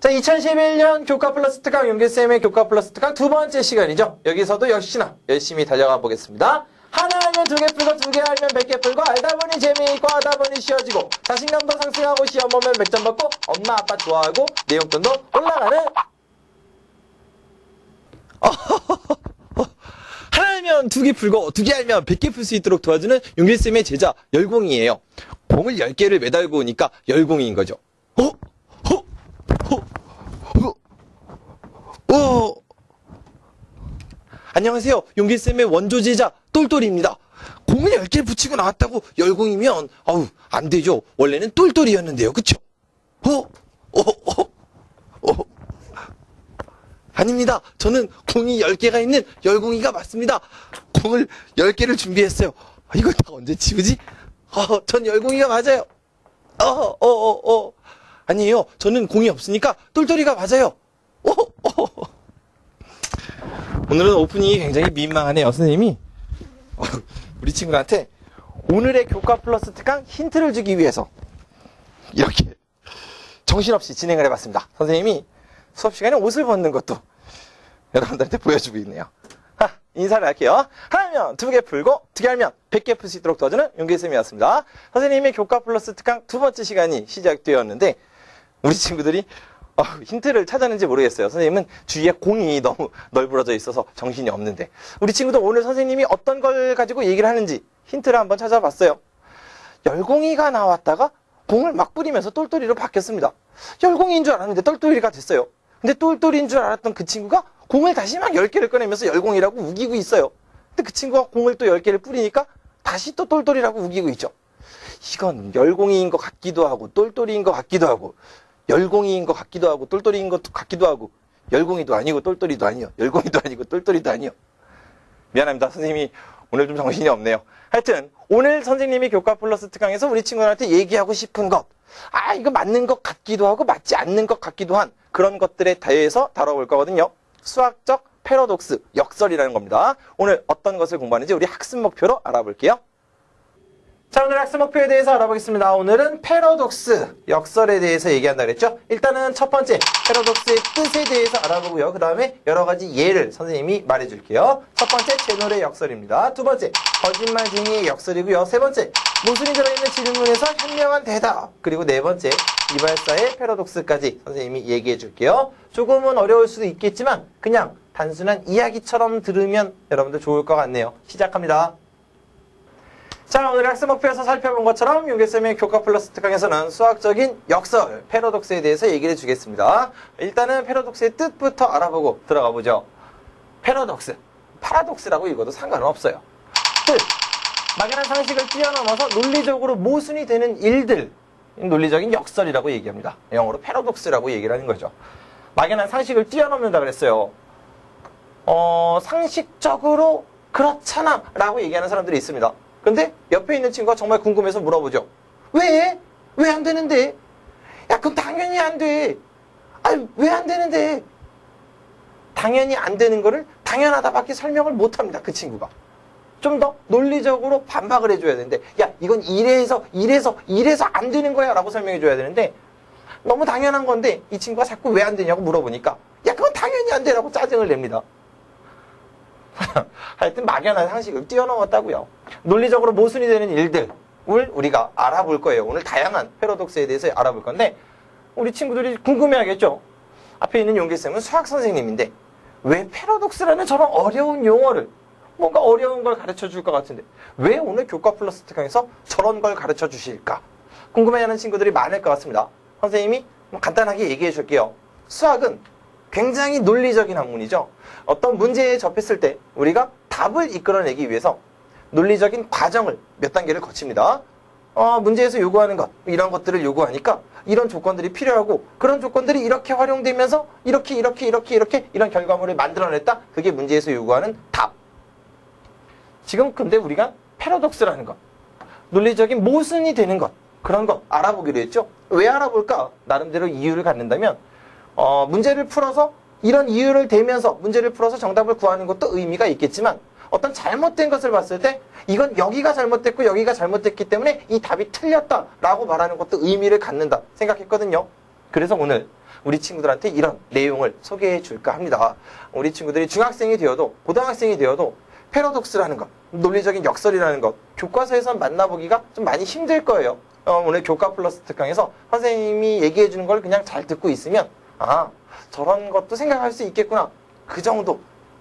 자, 2011년 교과 플러스 특강 윤기쌤의 교과 플러스 특강 두 번째 시간이죠. 여기서도 역시나 열심히 달려가 보겠습니다. 하나 알면 두 개 풀고 두 개 알면 100개 풀고 알다 보니 재미있고 하다 보니 쉬워지고 자신감도 상승하고 시험 보면 100점 받고 엄마 아빠 좋아하고 내용돈도 올라가는 하나 알면 두 개 풀고 두 개 알면 100개 풀 수 있도록 도와주는 윤기쌤의 제자 열공이에요. 공을 10개를 매달고 오니까 열공이인 거죠. 안녕하세요. 용기쌤의 원조제자 똘똘이입니다. 공을 10개 붙이고 나왔다고 열공이면 안 되죠. 원래는 똘똘이였는데요. 그쵸? 아닙니다. 저는 공이 10개가 있는 열공이가 맞습니다. 공을 10개를 준비했어요. 이걸 다 언제 치우지? 전 열공이가 맞아요. 아니에요. 저는 공이 없으니까 똘똘이가 맞아요. 오늘은 오프닝이 굉장히 민망하네요. 선생님이 우리 친구한테 오늘의 교과 플러스 특강 힌트를 주기 위해서 이렇게 정신없이 진행을 해봤습니다. 선생님이 수업 시간에 옷을 벗는 것도 여러분들한테 보여주고 있네요. 인사를 할게요. 하나면 두 개 풀고 두 개 알면 100개 풀 수 있도록 도와주는 윤기쌤이었습니다. 선생님의 교과 플러스 특강 두 번째 시간이 시작되었는데 우리 친구들이 힌트를 찾았는지 모르겠어요. 선생님은 주위에 공이 너무 널브러져 있어서 정신이 없는데 우리 친구도 오늘 선생님이 어떤 걸 가지고 얘기를 하는지 힌트를 한번 찾아봤어요. 열공이가 나왔다가 공을 막 뿌리면서 똘똘이로 바뀌었습니다. 열공이인 줄 알았는데 똘똘이가 됐어요. 근데 똘똘이인 줄 알았던 그 친구가 공을 다시 막 10개를 꺼내면서 열공이라고 우기고 있어요. 근데 그 친구가 공을 또 10개를 뿌리니까 다시 또 똘똘이라고 우기고 있죠. 이건 열공이인 것 같기도 하고 똘똘이인 것 같기도 하고 열공이인 것 같기도 하고 똘똘이인 것 같기도 하고 열공이도 아니고 똘똘이도 아니요. 열공이도 아니고 똘똘이도 아니요. 미안합니다. 선생님이 오늘 좀 정신이 없네요. 하여튼 오늘 선생님이 교과 플러스 특강에서 우리 친구들한테 얘기하고 싶은 것 이거 맞는 것 같기도 하고 맞지 않는 것 같기도 한 그런 것들에 대해서 다뤄볼 거거든요. 수학적 패러독스, 역설이라는 겁니다. 오늘 어떤 것을 공부하는지 우리 학습 목표로 알아볼게요. 자, 오늘 학습 목표에 대해서 알아보겠습니다. 오늘은 패러독스, 역설에 대해서 얘기한다 그랬죠? 일단은 첫 번째, 패러독스의 뜻에 대해서 알아보고요. 그 다음에 여러 가지 예를 선생님이 말해줄게요. 첫 번째, 채널의 역설입니다. 두 번째, 거짓말쟁이의 역설이고요. 세 번째, 모순이 들어있는 질문에서 현명한 대답. 그리고 네 번째, 이발사의 패러독스까지 선생님이 얘기해 줄게요. 조금은 어려울 수도 있겠지만 그냥 단순한 이야기처럼 들으면 여러분들 좋을 것 같네요. 시작합니다. 자, 오늘 학습 목표에서 살펴본 것처럼 윤기쌤의 교과 플러스 특강에서는 수학적인 역설, 패러독스에 대해서 얘기를 해주겠습니다. 일단은 패러독스의 뜻부터 알아보고 들어가 보죠. 패러독스, 파라독스라고 읽어도 상관은 없어요. 뜻, 막연한 상식을 뛰어넘어서 논리적으로 모순이 되는 일들, 논리적인 역설이라고 얘기합니다. 영어로 패러독스라고 얘기를 하는 거죠. 막연한 상식을 뛰어넘는다 그랬어요. 상식적으로 그렇잖아 라고 얘기하는 사람들이 있습니다. 근데 옆에 있는 친구가 정말 궁금해서 물어보죠. 왜? 왜 안 되는데? 야, 그럼 당연히 안 돼. 왜 안 되는데? 당연히 안 되는 거를 당연하다밖에 설명을 못 합니다. 그 친구가. 좀 더 논리적으로 반박을 해줘야 되는데, 야, 이건 이래서 안 되는 거야 라고 설명해 줘야 되는데, 너무 당연한 건데 이 친구가 자꾸 왜 안 되냐고 물어보니까, 야, 그건 당연히 안 되라고 짜증을 냅니다. 하여튼 막연한 상식을 뛰어넘었다고요. 논리적으로 모순이 되는 일들을 우리가 알아볼 거예요. 오늘 다양한 패러독스에 대해서 알아볼 건데 우리 친구들이 궁금해하겠죠. 앞에 있는 용기쌤은 수학 선생님인데 왜 패러독스라는 저런 어려운 용어를 뭔가 어려운 걸 가르쳐 줄 것 같은데 왜 오늘 교과 플러스 특강에서 저런 걸 가르쳐 주실까? 궁금해하는 친구들이 많을 것 같습니다. 선생님이 간단하게 얘기해 줄게요. 수학은 굉장히 논리적인 학문이죠. 어떤 문제에 접했을 때 우리가 답을 이끌어내기 위해서 논리적인 과정을 몇 단계를 거칩니다. 문제에서 요구하는 것, 이런 것들을 요구하니까 이런 조건들이 필요하고 그런 조건들이 이렇게 활용되면서 이렇게 이런 결과물을 만들어냈다. 그게 문제에서 요구하는 답. 지금 근데 우리가 패러독스라는 것, 논리적인 모순이 되는 것, 그런 것 알아보기로 했죠. 왜 알아볼까? 나름대로 이유를 갖는다면 문제를 풀어서 이런 이유를 대면서 문제를 풀어서 정답을 구하는 것도 의미가 있겠지만 어떤 잘못된 것을 봤을 때 이건 여기가 잘못됐고 여기가 잘못됐기 때문에 이 답이 틀렸다라고 말하는 것도 의미를 갖는다 생각했거든요. 그래서 오늘 우리 친구들한테 이런 내용을 소개해 줄까 합니다. 우리 친구들이 중학생이 되어도 고등학생이 되어도 패러독스라는 것, 논리적인 역설이라는 것, 교과서에서 만나보기가 좀 많이 힘들 거예요. 오늘 교과 플러스 특강에서 선생님이 얘기해 주는 걸 그냥 잘 듣고 있으면 아, 저런 것도 생각할 수 있겠구나. 그 정도.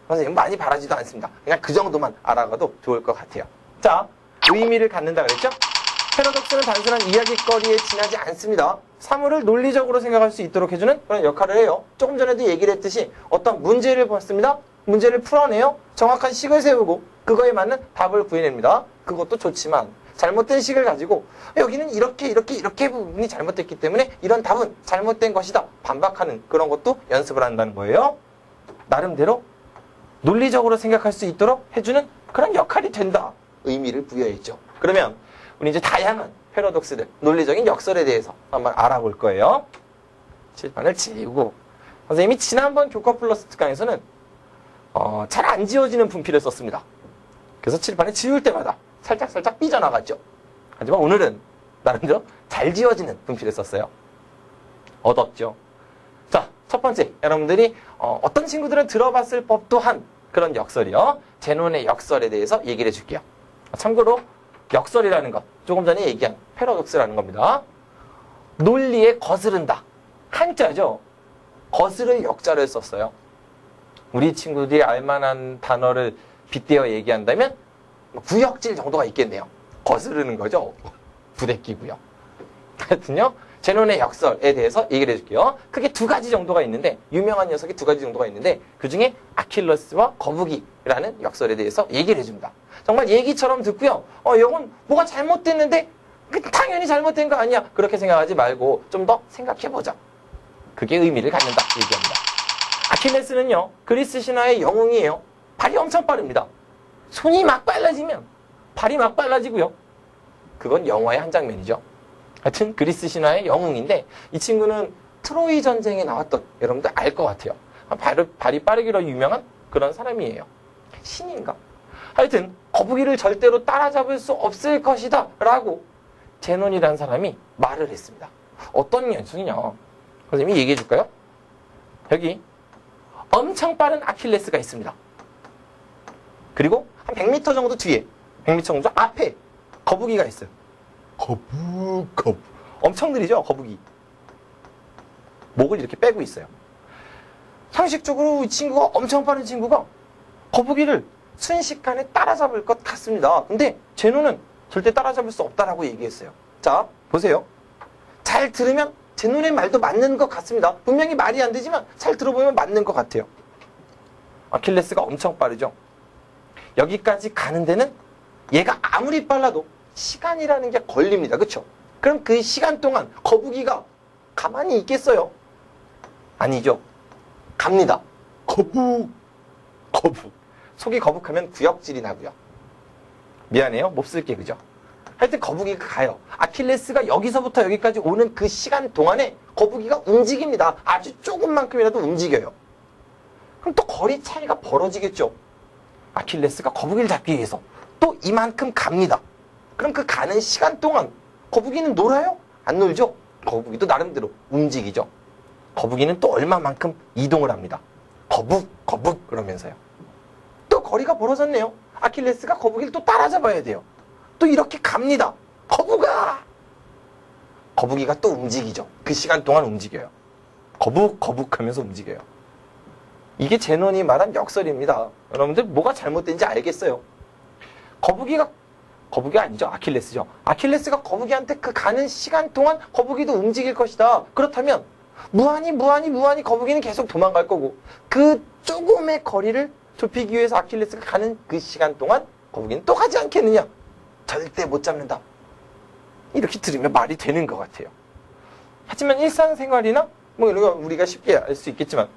선생님 많이 바라지도 않습니다. 그냥 그 정도만 알아가도 좋을 것 같아요. 자, 의미를 갖는다 그랬죠? 패러독스는 단순한 이야기거리에 지나지 않습니다. 사물을 논리적으로 생각할 수 있도록 해주는 그런 역할을 해요. 조금 전에도 얘기를 했듯이 어떤 문제를 봤습니다. 문제를 풀어내요. 정확한 식을 세우고 그거에 맞는 답을 구해냅니다. 그것도 좋지만 잘못된 식을 가지고 여기는 이렇게 부분이 잘못됐기 때문에 이런 답은 잘못된 것이다. 반박하는 그런 것도 연습을 한다는 거예요. 나름대로 논리적으로 생각할 수 있도록 해주는 그런 역할이 된다. 의미를 부여했죠. 그러면 우리 이제 다양한 패러독스들, 논리적인 역설에 대해서 한번 알아볼 거예요. 칠판을 지우고 선생님이 지난번 교과 플러스 특강에서는 잘 안 지워지는 분필을 썼습니다. 그래서 칠판을 지울 때마다 살짝 삐져나갔죠. 하지만 오늘은 나름대로 잘 지워지는 분필을 썼어요. 얻었죠. 자, 첫 번째, 여러분들이 어떤 친구들은 들어봤을 법도 한 그런 역설이요. 제논의 역설에 대해서 얘기를 해줄게요. 참고로 역설이라는 것, 조금 전에 얘기한 패러독스라는 겁니다. 논리에 거스른다. 한자죠. 거스를 역자를 썼어요. 우리 친구들이 알만한 단어를 빗대어 얘기한다면 구역질 정도가 있겠네요. 거스르는 거죠. 부대끼고요. 하여튼요. 제논의 역설에 대해서 얘기를 해줄게요. 크게 두 가지 정도가 있는데 유명한 녀석이 두 가지 정도가 있는데 그중에 아킬레스와 거북이라는 역설에 대해서 얘기를 해줍니다. 정말 얘기처럼 듣고요. 이건 뭐가 잘못됐는데 당연히 잘못된 거 아니야. 그렇게 생각하지 말고 좀 더 생각해보자. 그게 의미를 갖는다. 얘기합니다. 아킬레스는요. 그리스 신화의 영웅이에요. 발이 엄청 빠릅니다. 손이 막 빨라지면 발이 막 빨라지고요. 그건 영화의 한 장면이죠. 하여튼 그리스 신화의 영웅인데 이 친구는 트로이 전쟁에 나왔던 여러분들 알 것 같아요. 발이 빠르기로 유명한 그런 사람이에요. 신인가? 하여튼 거북이를 절대로 따라잡을 수 없을 것이다 라고 제논이라는 사람이 말을 했습니다. 어떤 녀석이냐? 선생님이 얘기해 줄까요? 여기 엄청 빠른 아킬레스가 있습니다. 그리고 한 100m 정도 뒤에 100m 정도 앞에 거북이가 있어요. 거북. 엄청 느리죠, 거북이. 목을 이렇게 빼고 있어요. 상식적으로 이 친구가 엄청 빠른 친구가 거북이를 순식간에 따라잡을 것 같습니다. 근데 제논은 절대 따라잡을 수 없다라고 얘기했어요. 자, 보세요. 잘 들으면 제논의 말도 맞는 것 같습니다. 분명히 말이 안 되지만 잘 들어보면 맞는 것 같아요. 아킬레스가 엄청 빠르죠. 여기까지 가는 데는 얘가 아무리 빨라도 시간이라는 게 걸립니다. 그렇죠? 그럼 그 시간 동안 거북이가 가만히 있겠어요? 아니죠. 갑니다. 거북. 속이 거북하면 구역질이 나고요. 미안해요. 못 쓸게. 그죠? 하여튼 거북이가 가요. 아킬레스가 여기서부터 여기까지 오는 그 시간 동안에 거북이가 움직입니다. 아주 조금만큼이라도 움직여요. 그럼 또 거리 차이가 벌어지겠죠. 아킬레스가 거북이를 잡기 위해서 또 이만큼 갑니다. 그럼 그 가는 시간 동안 거북이는 놀아요? 안 놀죠? 거북이도 나름대로 움직이죠. 거북이는 또 얼마만큼 이동을 합니다. 거북 그러면서요. 또 거리가 벌어졌네요. 아킬레스가 거북이를 또 따라잡아야 돼요. 또 이렇게 갑니다. 거북이가 또 움직이죠. 그 시간 동안 움직여요. 거북 하면서 움직여요. 이게 제논이 말한 역설입니다. 여러분들 뭐가 잘못된지 알겠어요. 거북이가 아니죠. 아킬레스죠. 아킬레스가 거북이한테 그 가는 시간 동안 거북이도 움직일 것이다. 그렇다면 무한히 거북이는 계속 도망갈 거고 그 조금의 거리를 좁히기 위해서 아킬레스가 가는 그 시간 동안 거북이는 또 가지 않겠느냐. 절대 못 잡는다. 이렇게 들으면 말이 되는 것 같아요. 하지만 일상생활이나 뭐 이런 거 우리가 쉽게 알 수 있겠지만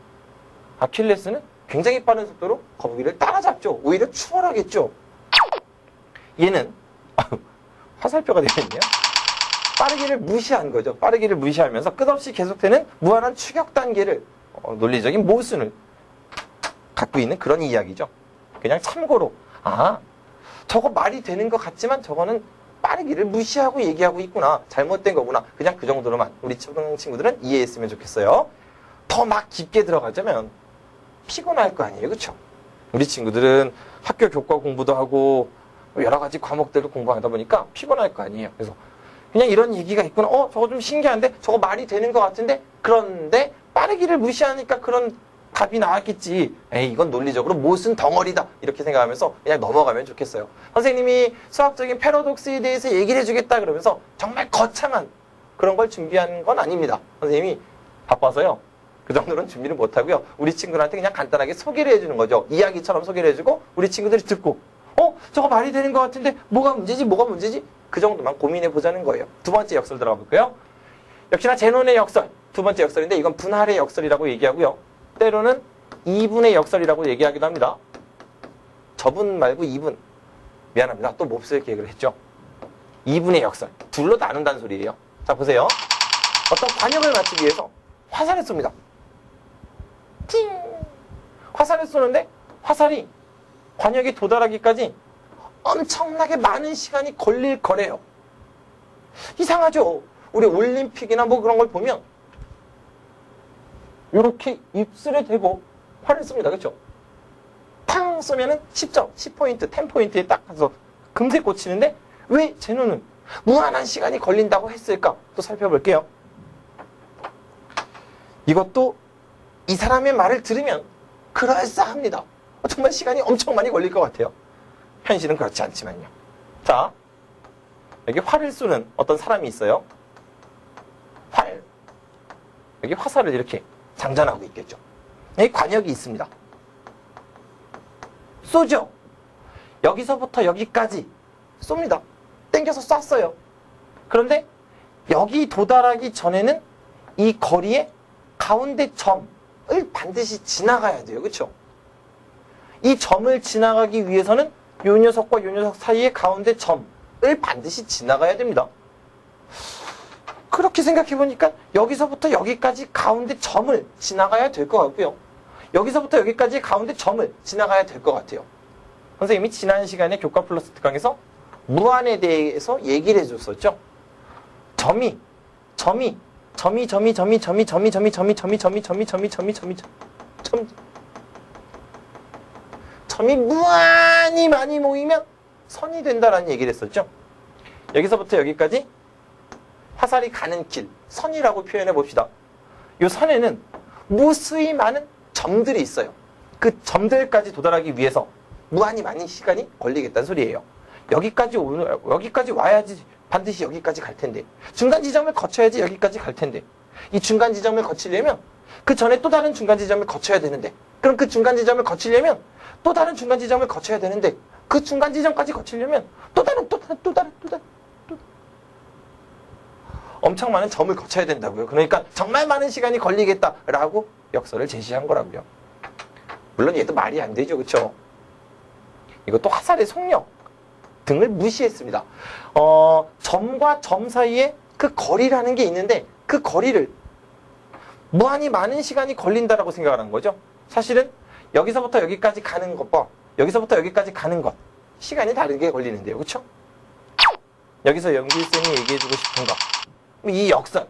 아킬레스는 굉장히 빠른 속도로 거북이를 따라잡죠. 오히려 추월하겠죠. 얘는 화살표가 되어 있네요. 빠르기를 무시한 거죠. 빠르기를 무시하면서 끝없이 계속되는 무한한 추격 단계를 논리적인 모순을 갖고 있는 그런 이야기죠. 그냥 참고로 저거 말이 되는 것 같지만 저거는 빠르기를 무시하고 얘기하고 있구나. 잘못된 거구나. 그냥 그 정도로만 우리 초등 친구들은 이해했으면 좋겠어요. 더 막 깊게 들어가자면 피곤할 거 아니에요. 그렇죠? 우리 친구들은 학교 교과 공부도 하고 여러 가지 과목들도 공부하다 보니까 피곤할 거 아니에요. 그래서 그냥 이런 얘기가 있구나. 저거 좀 신기한데? 저거 말이 되는 것 같은데? 그런데 빠르기를 무시하니까 그런 답이 나왔겠지. 에이, 이건 논리적으로 못은 덩어리다. 이렇게 생각하면서 그냥 넘어가면 좋겠어요. 선생님이 수학적인 패러독스에 대해서 얘기를 해주겠다 그러면서 정말 거창한 그런 걸 준비한 건 아닙니다. 선생님이 바빠서요. 그 정도는 준비를 못하고요. 우리 친구들한테 그냥 간단하게 소개를 해주는 거죠. 이야기처럼 소개를 해주고 우리 친구들이 듣고 저거 말이 되는 것 같은데 뭐가 문제지? 그 정도만 고민해 보자는 거예요. 두 번째 역설 들어가 볼까요? 역시나 제논의 역설. 두 번째 역설인데 이건 분할의 역설이라고 얘기하고요. 때로는 2분의 역설이라고 얘기하기도 합니다. 저분 말고 2분. 미안합니다. 또 몹쓸 계획을 했죠. 2분의 역설. 둘로 나눈다는 소리예요. 자, 보세요. 어떤 관역을 맞추기 위해서 화살을 쏩니다. 팅! 화살을 쏘는데 화살이 관역에 도달하기까지 엄청나게 많은 시간이 걸릴 거래요. 이상하죠? 우리 올림픽이나 뭐 그런 걸 보면 이렇게 입술에 대고 활을 씁니다. 그렇죠? 팡 쏘면은 10점, 10포인트, 10포인트에 딱 가서 금세 꽂히는데 왜 제논은 무한한 시간이 걸린다고 했을까? 또 살펴볼게요. 이것도 이 사람의 말을 들으면 그럴싸합니다. 정말 시간이 엄청 많이 걸릴 것 같아요. 현실은 그렇지 않지만요. 자, 여기 활을 쏘는 어떤 사람이 있어요. 활. 여기 화살을 이렇게 장전하고 있겠죠. 여기 관역이 있습니다. 쏘죠. 여기서부터 여기까지 쏩니다. 땡겨서 쐈어요. 그런데 여기 도달하기 전에는 이 거리의 가운데 점을 반드시 지나가야 돼요. 그렇죠? 이 점을 지나가기 위해서는 요 녀석과 요 녀석 사이의 가운데 점을 반드시 지나가야 됩니다. 그렇게 생각해보니까 여기서부터 여기까지 가운데 점을 지나가야 될 것 같고요. 여기서부터 여기까지 가운데 점을 지나가야 될 것 같아요. 선생님이 지난 시간에 교과 플러스 특강에서 무한에 대해서 얘기를 해줬었죠. 점이 무한히 많이 모이면 선이 된다라는 얘기를 했었죠. 여기서부터 여기까지 화살이 가는 길, 선이라고 표현해 봅시다. 이 선에는 무수히 많은 점들이 있어요. 그 점들까지 도달하기 위해서 무한히 많은 시간이 걸리겠다는 소리예요. 여기까지 와야지 반드시 여기까지 갈 텐데, 중간 지점을 거쳐야지 여기까지 갈 텐데, 이 중간 지점을 거치려면 그 전에 또 다른 중간 지점을 거쳐야 되는데, 그럼 그 중간 지점을 거치려면 또 다른 중간 지점을 거쳐야 되는데, 그 중간 지점까지 거치려면 또 다른 엄청 많은 점을 거쳐야 된다고요. 그러니까 정말 많은 시간이 걸리겠다라고 역설을 제시한 거라고요. 물론 얘도 말이 안 되죠. 그렇죠? 이것도 화살의 속력 등을 무시했습니다. 점과 점 사이에 그 거리라는 게 있는데 그 거리를 무한히 많은 시간이 걸린다라고 생각하는 거죠. 사실은 여기서부터 여기까지 가는 것과 여기서부터 여기까지 가는 것 시간이 다르게 걸리는데요. 그렇죠? 여기서 연길쌤이 얘기해주고 싶은 거, 이 역설,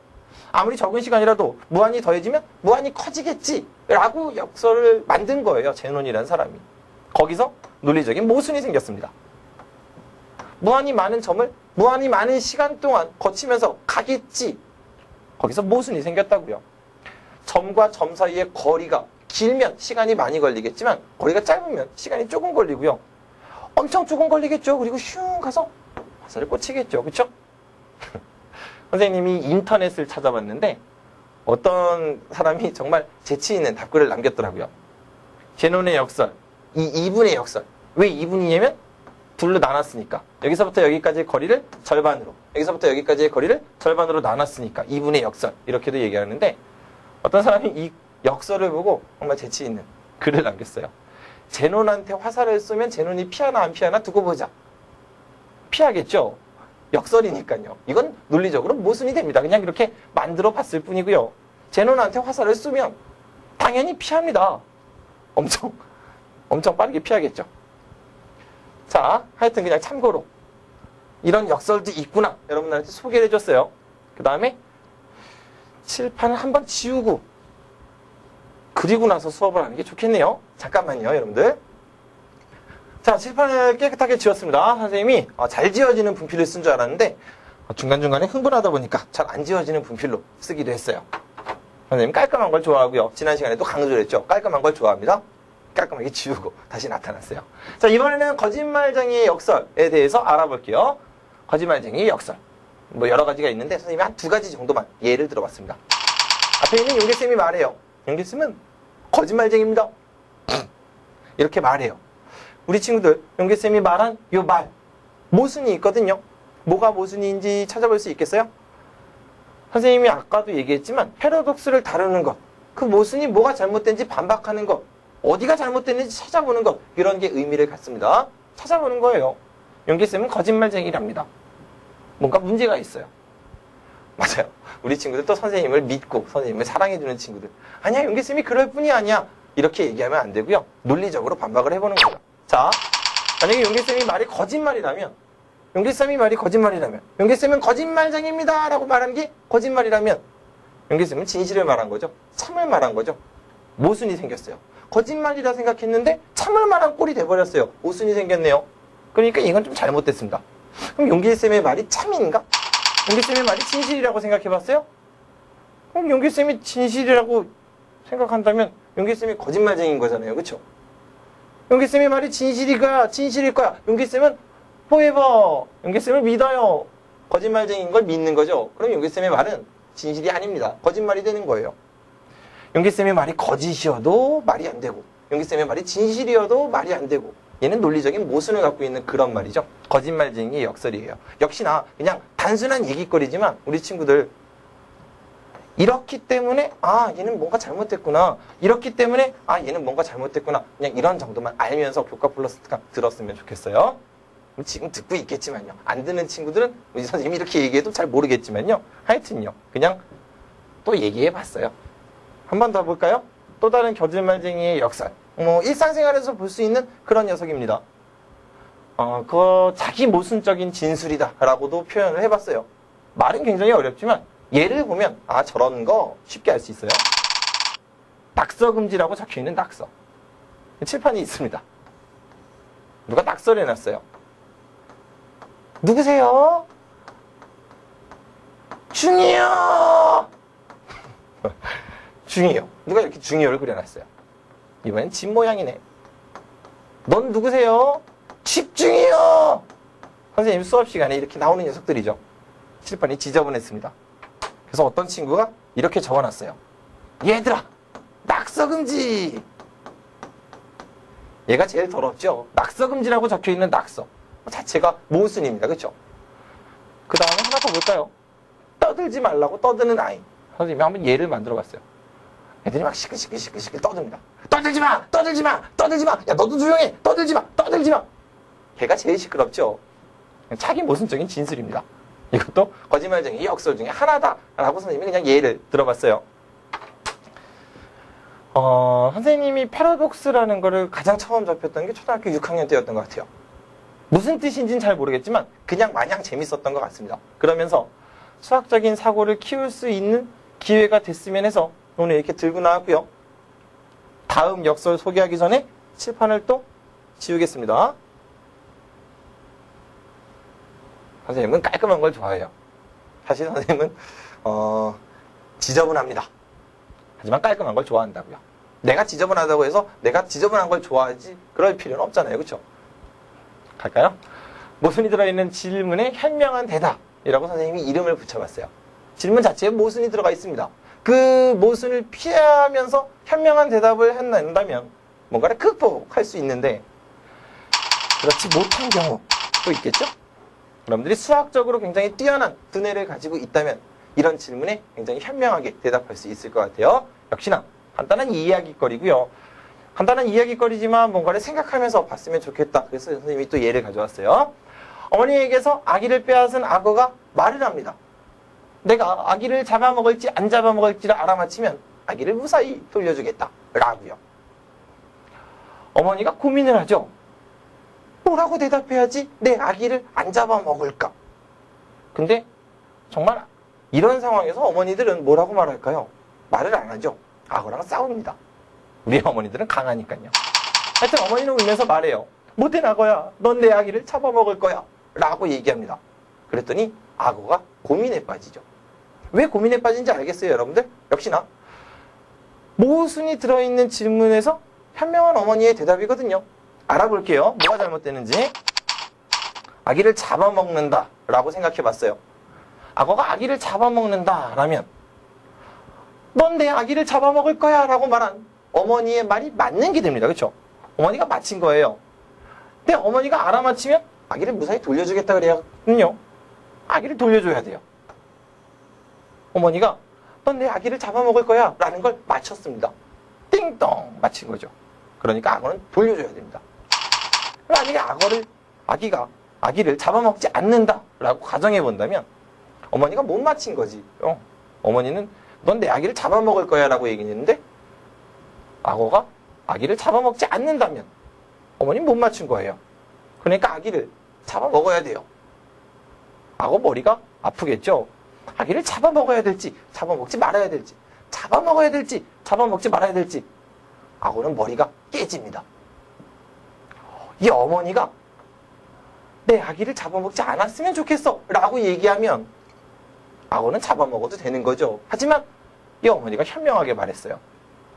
아무리 적은 시간이라도 무한히 더해지면 무한히 커지겠지라고 역설을 만든 거예요. 제논이라는 사람이. 거기서 논리적인 모순이 생겼습니다. 무한히 많은 점을 무한히 많은 시간 동안 거치면서 가겠지. 거기서 모순이 생겼다고요. 점과 점 사이의 거리가 길면 시간이 많이 걸리겠지만 거리가 짧으면 시간이 조금 걸리고요. 엄청 조금 걸리겠죠. 그리고 슝 가서 화살을 꽂히겠죠. 그렇죠? 선생님이 인터넷을 찾아봤는데 어떤 사람이 정말 재치 있는 답글을 남겼더라고요. 제논의 역설, 이 2분의 역설. 왜 2분이냐면 둘로 나눴으니까. 여기서부터 여기까지의 거리를 절반으로, 여기서부터 여기까지의 거리를 절반으로 나눴으니까 2분의 역설. 이렇게도 얘기하는데 어떤 사람이 이 역설을 보고 정말 재치 있는 글을 남겼어요. 제논한테 화살을 쏘면 제논이 피하나 안 피하나 두고 보자. 피하겠죠. 역설이니까요. 이건 논리적으로 모순이 됩니다. 그냥 이렇게 만들어 봤을 뿐이고요. 제논한테 화살을 쏘면 당연히 피합니다. 엄청 빠르게 피하겠죠. 자, 하여튼 그냥 참고로 이런 역설도 있구나. 여러분들한테 소개를 해줬어요. 그 다음에 칠판을 한번 지우고 그리고 나서 수업을 하는 게 좋겠네요. 잠깐만요, 여러분들. 자, 칠판을 깨끗하게 지웠습니다. 선생님이 잘 지워지는 분필을 쓴 줄 알았는데 중간중간에 흥분하다 보니까 잘 안 지워지는 분필로 쓰기도 했어요. 선생님 깔끔한 걸 좋아하고요. 지난 시간에도 강조를 했죠. 깔끔한 걸 좋아합니다. 깔끔하게 지우고 다시 나타났어요. 자, 이번에는 거짓말쟁이의 역설에 대해서 알아볼게요. 거짓말쟁이의 역설. 뭐 여러 가지가 있는데 선생님이 한 2가지 정도만 예를 들어봤습니다. 앞에 있는 용기쌤이 말해요. 용기쌤은 거짓말쟁이입니다. 이렇게 말해요. 우리 친구들 용기쌤이 말한 요 말 모순이 있거든요. 뭐가 모순인지 찾아볼 수 있겠어요? 선생님이 아까도 얘기했지만 패러독스를 다루는 것, 그 모순이 뭐가 잘못된지 반박하는 것, 어디가 잘못됐는지 찾아보는 것, 이런 게 의미를 갖습니다. 찾아보는 거예요. 용기쌤은 거짓말쟁이랍니다. 뭔가 문제가 있어요. 맞아요. 우리 친구들 또 선생님을 믿고 선생님을 사랑해주는 친구들. 아니야, 용기쌤이 그럴 뿐이 아니야. 이렇게 얘기하면 안 되고요. 논리적으로 반박을 해보는 거죠. 자, 만약에 용기쌤이 말이 거짓말이라면, 용기쌤이 말이 거짓말이라면, 용기쌤은 거짓말쟁이입니다 라고 말하는 게 거짓말이라면, 용기쌤은 진실을 말한 거죠. 참을 말한 거죠. 모순이 생겼어요. 거짓말이라 생각했는데 참을 만한 꼴이 돼버렸어요. 모순이 생겼네요. 그러니까 이건 좀 잘못됐습니다. 그럼 용기쌤의 말이 참인가? 용기쌤의 말이 진실이라고 생각해봤어요? 그럼 용기쌤이 진실이라고 생각한다면 용기쌤이 거짓말쟁이인 거잖아요. 그쵸? 용기쌤의 말이 진실일 거야. 용기쌤은 포에버. 용기쌤을 믿어요. 거짓말쟁이인 걸 믿는 거죠. 그럼 용기쌤의 말은 진실이 아닙니다. 거짓말이 되는 거예요. 용기쌤의 말이 거짓이어도 말이 안 되고 용기쌤의 말이 진실이어도 말이 안 되고 얘는 논리적인 모순을 갖고 있는 그런 말이죠. 거짓말쟁이의 역설이에요. 역시나 그냥 단순한 얘기거리지만 우리 친구들 이렇기 때문에 얘는 뭔가 잘못됐구나. 이렇기 때문에 얘는 뭔가 잘못됐구나. 그냥 이런 정도만 알면서 교과 플러스 특강 들었으면 좋겠어요. 지금 듣고 있겠지만요. 안 듣는 친구들은 우리 선생님이 이렇게 얘기해도 잘 모르겠지만요. 하여튼요. 그냥 또 얘기해봤어요. 한 번 더 볼까요? 또 다른 거짓말쟁이의 역설. 일상생활에서 볼 수 있는 그런 녀석입니다. 자기 모순적인 진술이다 라고도 표현을 해봤어요. 말은 굉장히 어렵지만 예를 보면 저런 거 쉽게 알 수 있어요. 낙서금지라고 적혀있는 낙서. 칠판이 있습니다. 누가 낙서를 해놨어요. 누구세요? 중이요. 중이요. 누가 이렇게 중이요를 그려놨어요. 이번엔 집 모양이네. 넌 누구세요? 집중이요. 선생님 수업 시간에 이렇게 나오는 녀석들이죠. 칠판이 지저분했습니다. 그래서 어떤 친구가 이렇게 적어놨어요. 얘들아, 낙서금지. 얘가 제일 더럽죠. 낙서금지라고 적혀있는 낙서 자체가 모순입니다. 그렇죠? 그 다음에 하나 더 볼까요? 떠들지 말라고 떠드는 아이. 선생님이 한번 예를 만들어봤어요. 애들이 막 시끌시끌 떠듭니다. 떠들지 마! 떠들지 마! 떠들지 마! 야, 너도 조용해! 떠들지 마! 떠들지 마! 걔가 제일 시끄럽죠. 자기 모순적인 진술입니다. 이것도 거짓말쟁이 역설 중에 하나다라고 선생님이 그냥 예를 들어봤어요. 선생님이 패러독스라는 거를 가장 처음 접했던 게 초등학교 6학년 때였던 것 같아요. 무슨 뜻인지는 잘 모르겠지만 그냥 마냥 재밌었던 것 같습니다. 그러면서 수학적인 사고를 키울 수 있는 기회가 됐으면 해서 오늘 이렇게 들고 나왔고요. 다음 역설 소개하기 전에 칠판을 또 지우겠습니다. 선생님은 깔끔한 걸 좋아해요. 사실 선생님은 지저분합니다. 하지만 깔끔한 걸 좋아한다고요. 내가 지저분하다고 해서 내가 지저분한 걸 좋아하지 그럴 필요는 없잖아요. 그렇죠? 갈까요? 모순이 들어있는 질문에 현명한 대답이라고 선생님이 이름을 붙여봤어요. 질문 자체에 모순이 들어가 있습니다. 그 모순을 피하면서 현명한 대답을 한다면 뭔가를 극복할 수 있는데 그렇지 못한 경우도 있겠죠? 여러분들이 수학적으로 굉장히 뛰어난 두뇌를 가지고 있다면 이런 질문에 굉장히 현명하게 대답할 수 있을 것 같아요. 역시나 간단한 이야기거리고요. 간단한 이야기거리지만 뭔가를 생각하면서 봤으면 좋겠다. 그래서 선생님이 또 예를 가져왔어요. 어머니에게서 아기를 빼앗은 악어가 말을 합니다. 내가 아기를 잡아먹을지 안 잡아먹을지를 알아맞히면 아기를 무사히 돌려주겠다. 라고요. 어머니가 고민을 하죠. 뭐라고 대답해야지 내 아기를 안 잡아먹을까? 근데 정말 이런 상황에서 어머니들은 뭐라고 말할까요? 말을 안 하죠. 악어랑 싸웁니다. 우리 어머니들은 강하니까요. 하여튼 어머니는 울면서 말해요. 못된 악어야, 넌 내 아기를 잡아먹을 거야 라고 얘기합니다. 그랬더니 악어가 고민에 빠지죠. 왜 고민에 빠진지 알겠어요, 여러분들? 역시나 모순이 들어있는 질문에서 현명한 어머니의 대답이거든요. 알아볼게요. 뭐가 잘못되는지. 아기를 잡아먹는다 라고 생각해 봤어요. 악어가 아기를 잡아먹는다 라면 넌 내 아기를 잡아먹을 거야 라고 말한 어머니의 말이 맞는 게 됩니다. 그렇죠? 어머니가 맞힌 거예요. 근데 어머니가 알아맞히면 아기를 무사히 돌려주겠다 그래야군요. 아기를 돌려줘야 돼요. 어머니가 넌 내 아기를 잡아먹을 거야 라는 걸 맞췄습니다. 띵동 맞힌 거죠. 그러니까 악어는 돌려줘야 됩니다. 만약에 아기가 아기를 잡아먹지 않는다 라고 가정해 본다면 어머니가 못 맞힌 거지. 어머니는 넌 내 아기를 잡아먹을 거야 라고 얘기했는데 악어가 아기를 잡아먹지 않는다면 어머니는 못 맞춘 거예요. 그러니까 아기를 잡아먹어야 돼요. 악어 머리가 아프겠죠. 아기를 잡아먹어야 될지 잡아먹지 말아야 될지, 잡아먹어야 될지 잡아먹지 말아야 될지 악어는 머리가 깨집니다. 이 어머니가 내 아기를 잡아먹지 않았으면 좋겠어 라고 얘기하면 악어는 잡아먹어도 되는 거죠. 하지만 이 어머니가 현명하게 말했어요.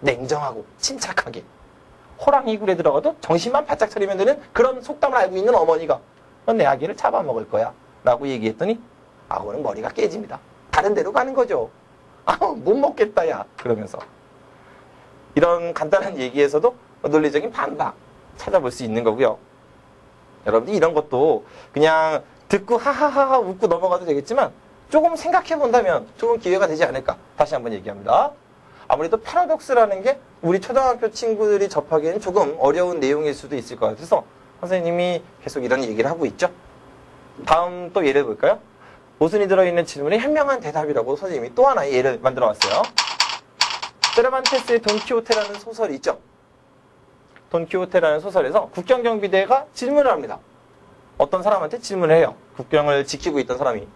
냉정하고 침착하게. 호랑이 굴에 들어가도 정신만 바짝 차리면 되는 그런 속담을 알고 있는 어머니가 넌 내 아기를 잡아먹을 거야 라고 얘기했더니 악어는 머리가 깨집니다. 다른 데로 가는 거죠. 못 먹겠다 야 그러면서. 이런 간단한 얘기에서도 논리적인 반박 찾아볼 수 있는 거고요. 여러분들 이런 것도 그냥 듣고 하하하 웃고 넘어가도 되겠지만 조금 생각해 본다면 좋은 기회가 되지 않을까. 다시 한번 얘기합니다. 아무래도 패러독스라는 게 우리 초등학교 친구들이 접하기에는 조금 어려운 내용일 수도 있을 것 같아서 선생님이 계속 이런 얘기를 하고 있죠. 다음 또 예를 볼까요? 모순이 들어있는 질문에 현명한 대답이라고 선생님이 또 하나의 예를 만들어 왔어요. 세르반테스의 돈키호테라는 소설이 있죠. 돈키호테라는 소설에서 국경경비대가 질문을 합니다. 어떤 사람한테 질문을 해요. 국경을 지키고 있던 사람이.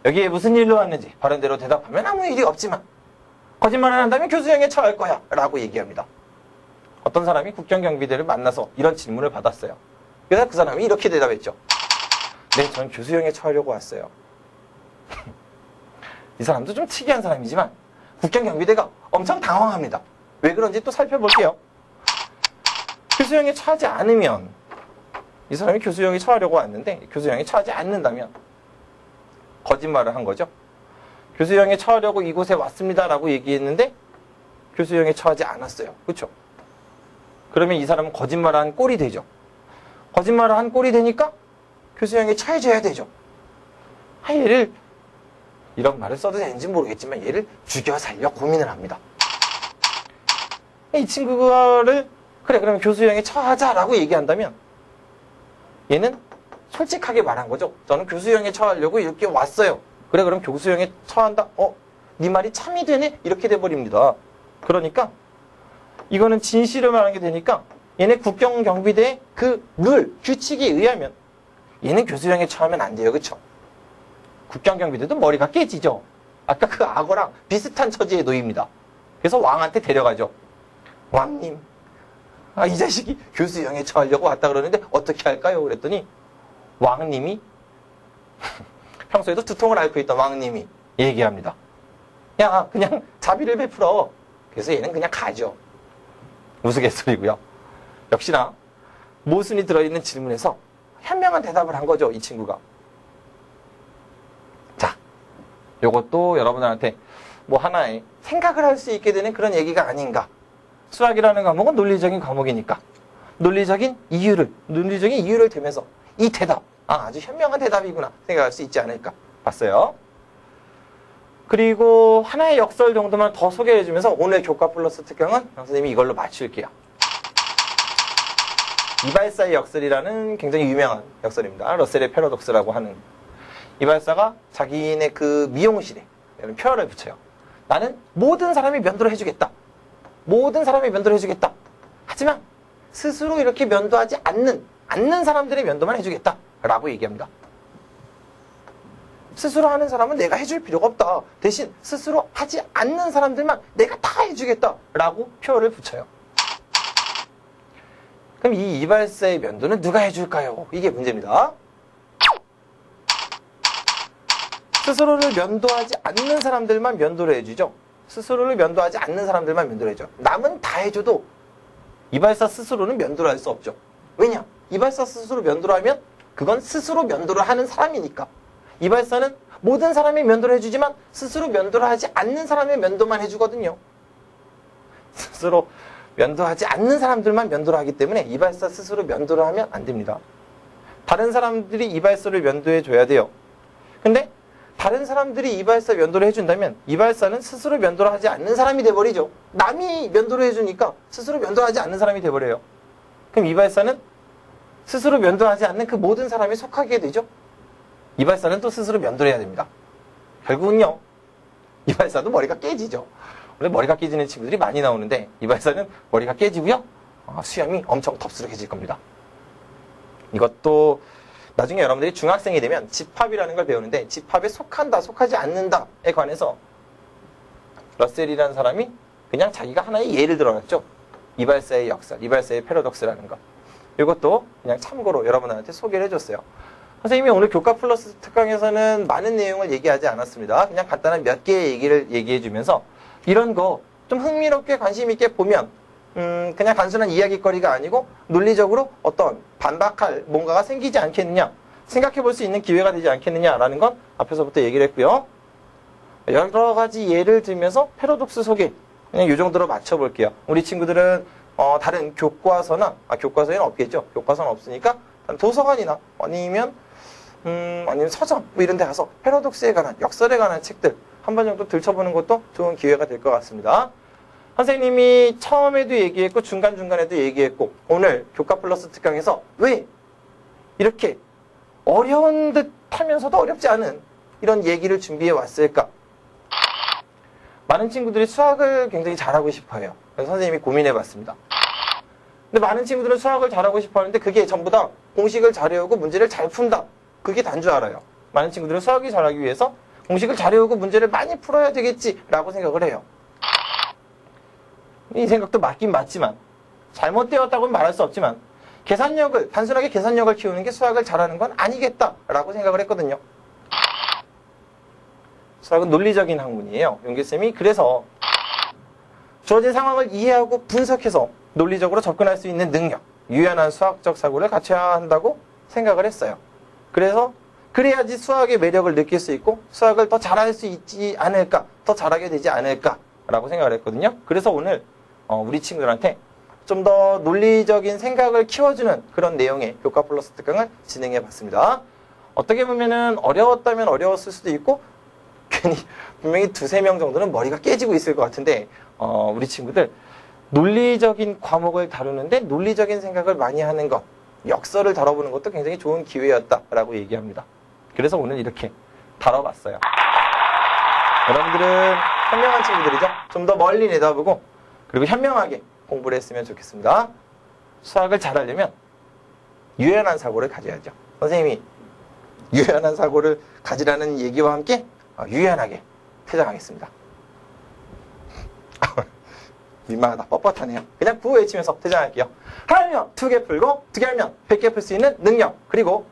여기에 무슨 일로 왔는지 바른대로 대답하면 아무 일이 없지만 거짓말을 한다면 교수형에 처할 거야 라고 얘기합니다. 어떤 사람이 국경경비대를 만나서 이런 질문을 받았어요. 그래서 그 사람이 이렇게 대답했죠. 네, 전 교수형에 처하려고 왔어요. 이 사람도 좀 특이한 사람이지만 국경경비대가 엄청 당황합니다. 왜 그런지 또 살펴볼게요. 교수형에 처하지 않으면 이 사람이 교수형에 처하려고 왔는데 교수형에 처하지 않는다면 거짓말을 한 거죠. 교수형에 처하려고 이곳에 왔습니다라고 얘기했는데 교수형에 처하지 않았어요. 그렇죠? 그러면 이 사람은 거짓말을 한 꼴이 되죠. 거짓말을 한 꼴이 되니까 교수형에 처해져야 되죠. 얘를 이런 말을 써도 되는지 모르겠지만 얘를 죽여 살려 고민을 합니다. 이 친구를 그래 그러면 교수형에 처하자라고 얘기한다면 얘는 솔직하게 말한 거죠. 저는 교수형에 처하려고 이렇게 왔어요. 그래 그럼 교수형에 처한다? 네 말이 참이 되네? 이렇게 돼버립니다. 그러니까 이거는 진실을 말하는 게 되니까 얘네 국경경비대의 그 룰, 규칙에 의하면 얘는 교수형에 처하면 안 돼요. 그쵸? 국경경비대도 머리가 깨지죠. 아까 그 악어랑 비슷한 처지에 놓입니다. 그래서 왕한테 데려가죠. 왕님, 이 자식이 교수형에 처하려고 왔다 그러는데 어떻게 할까요? 그랬더니 왕님이 평소에도 두통을 앓고 있던 왕님이 얘기합니다. 야, 그냥 자비를 베풀어. 그래서 얘는 그냥 가죠. 우스갯소리고요. 역시나 모순이 들어있는 질문에서 현명한 대답을 한 거죠, 이 친구가. 자, 요것도 여러분들한테 뭐 하나의 생각을 할 수 있게 되는 그런 얘기가 아닌가. 수학이라는 과목은 논리적인 과목이니까 논리적인 이유를 대면서 이 대답, 아주 현명한 대답이구나 생각할 수 있지 않을까 봤어요. 그리고 하나의 역설 정도만 더 소개해주면서 오늘 교과 플러스 특강은 선생님이 이걸로 마칠게요. 이발사의 역설이라는 굉장히 유명한 역설입니다. 러셀의 패러독스라고 하는. 이발사가 자기네 그 미용실에 표어를 붙여요. 나는 모든 사람이 면도를 해주겠다. 모든 사람이 면도를 해주겠다. 하지만 스스로 이렇게 면도하지 않는 사람들의 면도만 해주겠다. 라고 얘기합니다. 스스로 하는 사람은 내가 해줄 필요가 없다. 대신 스스로 하지 않는 사람들만 내가 다 해주겠다라고 표를 붙여요. 그럼 이 이발사의 면도는 누가 해줄까요? 이게 문제입니다. 스스로를 면도하지 않는 사람들만 면도를 해주죠. 스스로를 면도하지 않는 사람들만 면도를 해줘. 남은 다 해줘도 이발사 스스로는 면도를 할 수 없죠. 왜냐? 이발사 스스로 면도를 하면 그건 스스로 면도를 하는 사람이니까. 이발사는 모든 사람이 면도를 해주지만 스스로 면도를 하지 않는 사람의 면도만 해주거든요. 스스로 면도하지 않는 사람들만 면도를 하기 때문에 이발사 스스로 면도를 하면 안 됩니다. 다른 사람들이 이발사를 면도해 줘야 돼요. 근데 다른 사람들이 이발사 면도를 해준다면 이발사는 스스로 면도를 하지 않는 사람이 돼버리죠. 남이 면도를 해주니까 스스로 면도하지 않는 사람이 돼버려요. 그럼 이발사는 스스로 면도하지 않는 그 모든 사람에 속하게 되죠. 이발사는 또 스스로 면도를 해야 됩니다. 결국은요, 이발사도 머리가 깨지죠. 원래 머리가 깨지는 친구들이 많이 나오는데 이발사는 머리가 깨지고요, 수염이 엄청 덥수룩해질 겁니다. 이것도 나중에 여러분들이 중학생이 되면 집합이라는 걸 배우는데 집합에 속한다, 속하지 않는다에 관해서 러셀이라는 사람이 그냥 자기가 하나의 예를 들어놨죠. 이발사의 역설, 이발사의 패러독스라는 거. 이것도 그냥 참고로 여러분한테 소개를 해줬어요. 선생님이 오늘 교과 플러스 특강에서는 많은 내용을 얘기하지 않았습니다. 그냥 간단한 몇 개의 얘기를 얘기해주면서 이런 거 좀 흥미롭게 관심 있게 보면 그냥 단순한 이야기거리가 아니고 논리적으로 어떤 반박할 뭔가가 생기지 않겠느냐, 생각해 볼 수 있는 기회가 되지 않겠느냐라는 건 앞에서부터 얘기를 했고요. 여러 가지 예를 들면서 패러독스 소개 그냥 이 정도로 맞춰볼게요. 우리 친구들은 다른 교과서나 교과서에는 없겠죠. 교과서는 없으니까 도서관이나 아니면 서점 뭐 이런 데 가서 패러독스에 관한, 역설에 관한 책들 한 번 정도 들춰보는 것도 좋은 기회가 될 것 같습니다. 선생님이 처음에도 얘기했고 중간중간에도 얘기했고 오늘 교과 플러스 특강에서 왜 이렇게 어려운 듯 하면서도 어렵지 않은 이런 얘기를 준비해 왔을까? 많은 친구들이 수학을 굉장히 잘하고 싶어 해요. 그래서 선생님이 고민해 봤습니다. 근데 많은 친구들은 수학을 잘하고 싶어 하는데 그게 전부 다 공식을 잘 외우고 문제를 잘 푼다. 그게 단 줄 알아요. 많은 친구들은 수학이 잘하기 위해서 공식을 잘 외우고 문제를 많이 풀어야 되겠지라고 생각을 해요. 이 생각도 맞긴 맞지만 잘못되었다고는 말할 수 없지만 단순하게 계산력을 키우는 게 수학을 잘하는 건 아니겠다라고 생각을 했거든요. 수학은 논리적인 학문이에요. 용기쌤이 그래서 주어진 상황을 이해하고 분석해서 논리적으로 접근할 수 있는 능력, 유연한 수학적 사고를 갖춰야 한다고 생각을 했어요. 그래야지 수학의 매력을 느낄 수 있고 수학을 더 잘할 수 있지 않을까, 더 잘하게 되지 않을까라고 생각을 했거든요. 그래서 오늘 우리 친구들한테 좀 더 논리적인 생각을 키워주는 그런 내용의 교과 플러스 특강을 진행해 봤습니다. 어떻게 보면은 어려웠다면 어려웠을 수도 있고 괜히 분명히 2-3명 정도는 머리가 깨지고 있을 것 같은데 우리 친구들 논리적인 과목을 다루는데 논리적인 생각을 많이 하는 것, 역설을 다뤄보는 것도 굉장히 좋은 기회였다라고 얘기합니다. 그래서 오늘 이렇게 다뤄봤어요. 여러분들은 현명한 친구들이죠? 좀 더 멀리 내다보고 그리고 현명하게 공부를 했으면 좋겠습니다. 수학을 잘하려면 유연한 사고를 가져야죠. 선생님이 유연한 사고를 가지라는 얘기와 함께 유연하게 퇴장하겠습니다. 민망하다. 뻣뻣하네요. 그냥 구호 외치면서 퇴장할게요. 하나면 2개 풀고 2개 하면 100개 풀 수 있는 능력, 그리고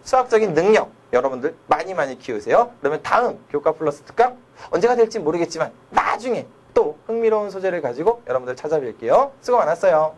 수학적인 능력 여러분들 많이 키우세요. 그러면 다음 교과 플러스 특강 언제가 될지 모르겠지만 나중에 또 흥미로운 소재를 가지고 여러분들 찾아뵐게요. 수고 많았어요.